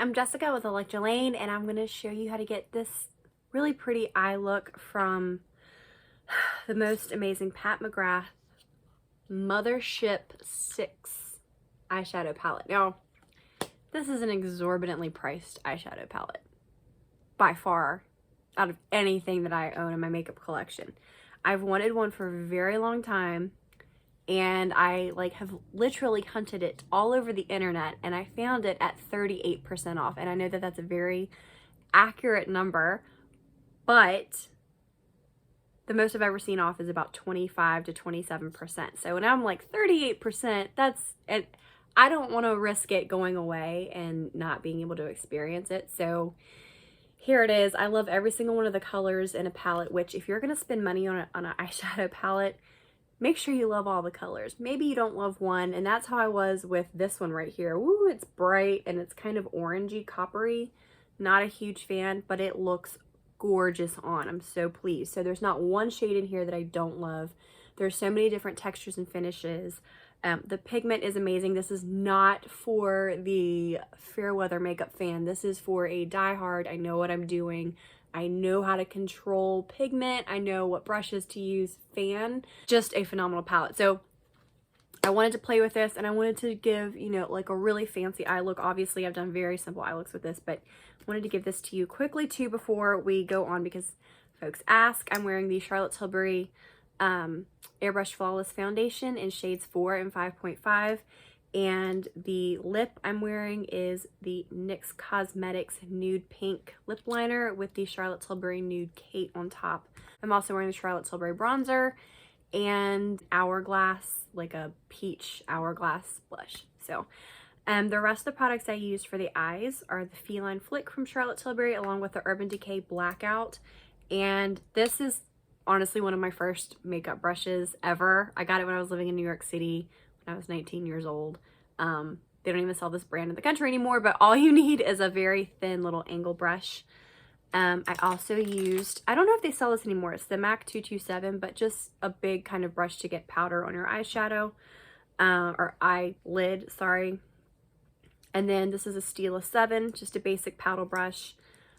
I'm Jessica with Electra Lane, and I'm going to show you how to get this really pretty eye look from the most amazing Pat McGrath Mothership 6 eyeshadow palette. Now, this is an exorbitantly priced eyeshadow palette, by far, out of anything that I own in my makeup collection. I've wanted one for a very long time, and I have literally hunted it all over the internet, and I found it at 38% off. And I know that that's a very accurate number, but the most I've ever seen off is about 25 to 27%. So when I'm like 38%, and I don't want to risk it going away and not being able to experience it. So here it is. I love every single one of the colors in a palette, which if you're going to spend money on an eyeshadow palette, make sure you love all the colors. Maybe you don't love one, and that's how I was with this one right here. Woo, it's bright and it's kind of orangey, coppery. Not a huge fan, but it looks gorgeous on. I'm so pleased. So there's not one shade in here that I don't love. There's so many different textures and finishes. The pigment is amazing. This is not for the fair weather makeup fan. This is for a diehard, I know what I'm doing, I know how to control pigment, I know what brushes to use fan. Just a phenomenal palette. So I wanted to play with this, and I wanted to give, like a really fancy eye look. Obviously, I've done very simple eye looks with this, but I wanted to give this to you quickly too before we go on, because folks ask. I'm wearing the Charlotte Tilbury Airbrush Flawless Foundation in shades 4 and 5.5. And the lip I'm wearing is the NYX Cosmetics Nude Pink Lip Liner with the Charlotte Tilbury Nude Kate on top. I'm also wearing the Charlotte Tilbury Bronzer and Hourglass, like a peach hourglass blush. So the rest of the products I used for the eyes are the Feline Flick from Charlotte Tilbury, along with the Urban Decay Blackout. And this is honestly one of my first makeup brushes ever. I got it when I was living in New York City when I was 19 years old. They don't even sell this brand in the country anymore, but all you need is a very thin little angle brush. I also used, I don't know if they sell this anymore, it's the MAC 227, but just a big kind of brush to get powder on your eyeshadow, or eyelid, sorry. And then this is a Stila 7, just a basic paddle brush,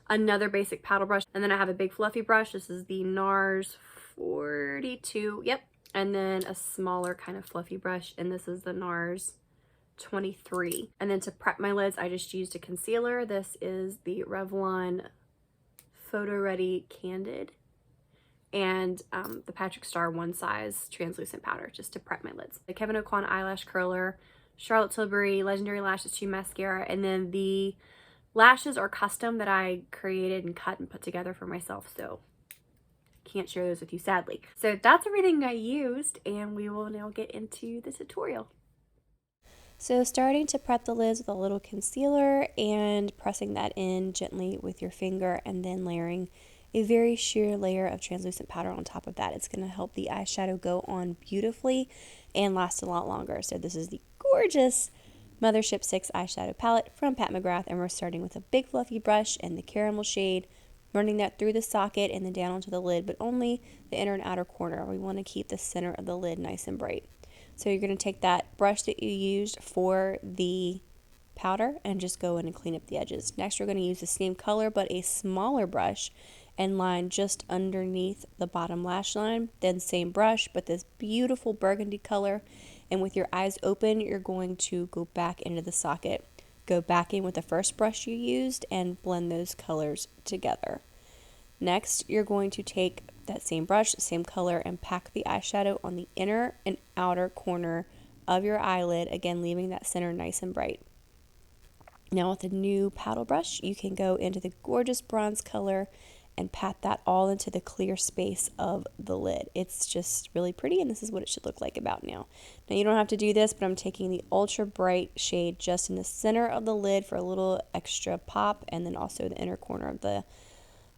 another basic paddle brush, and then I have a big fluffy brush. This is the NARS 42, yep, and then a smaller kind of fluffy brush, and this is the NARS 23. And then to prep my lids, I just used a concealer. This is the Revlon Photo Ready Candid, and the Patrick Star One Size translucent powder just to prep my lids. The Kevyn Aucoin eyelash curler, Charlotte Tilbury Legendary Lashes 2 mascara, and then the lashes are custom that I created and cut and put together for myself, so can't share those with you sadly. So that's everything I used, and we will now get into the tutorial. So starting to prep the lids with a little concealer and pressing that in gently with your finger, and then layering a very sheer layer of translucent powder on top of that. It's going to help the eyeshadow go on beautifully and last a lot longer. So this is the gorgeous Mothership 6 eyeshadow palette from Pat McGrath, and we're starting with a big fluffy brush in the caramel shade, running that through the socket and then down onto the lid, but only the inner and outer corner. We want to keep the center of the lid nice and bright. So you're going to take that brush that you used for the powder and just go in and clean up the edges. Next, we're going to use the same color but a smaller brush and line just underneath the bottom lash line. Then same brush but this beautiful burgundy color, and with your eyes open, you're going to go back into the socket. Go back in with the first brush you used and blend those colors together. Next, you're going to take that same brush, same color, and pack the eyeshadow on the inner and outer corner of your eyelid, again leaving that center nice and bright. Now with a new paddle brush, you can go into the gorgeous bronze color and pat that all into the clear space of the lid. It's just really pretty, and this is what it should look like about now. Now you don't have to do this, but I'm taking the ultra bright shade just in the center of the lid for a little extra pop, and then also the inner corner of the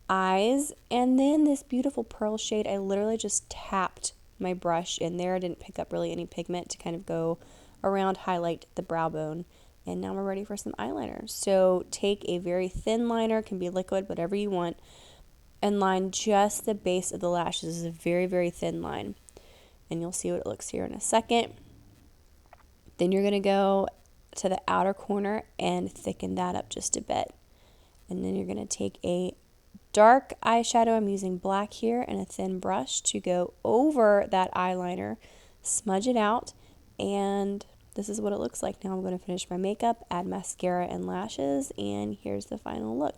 eyes. And then this beautiful pearl shade, I literally just tapped my brush in there. I didn't pick up really any pigment to kind of go around, highlight the brow bone. And now we're ready for some eyeliner. So take a very thin liner, can be liquid, whatever you want, and line just the base of the lashes. This is a very, very thin line. And you'll see what it looks here in a second. Then you're going to go to the outer corner and thicken that up just a bit. And then you're going to take a dark eyeshadow. I'm using black here and a thin brush to go over that eyeliner, smudge it out, and this is what it looks like. Now I'm going to finish my makeup, add mascara and lashes, and here's the final look.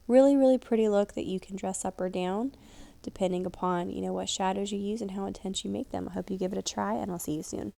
Really, really pretty look that you can dress up or down depending upon, what shadows you use and how intense you make them. I hope you give it a try, and I'll see you soon.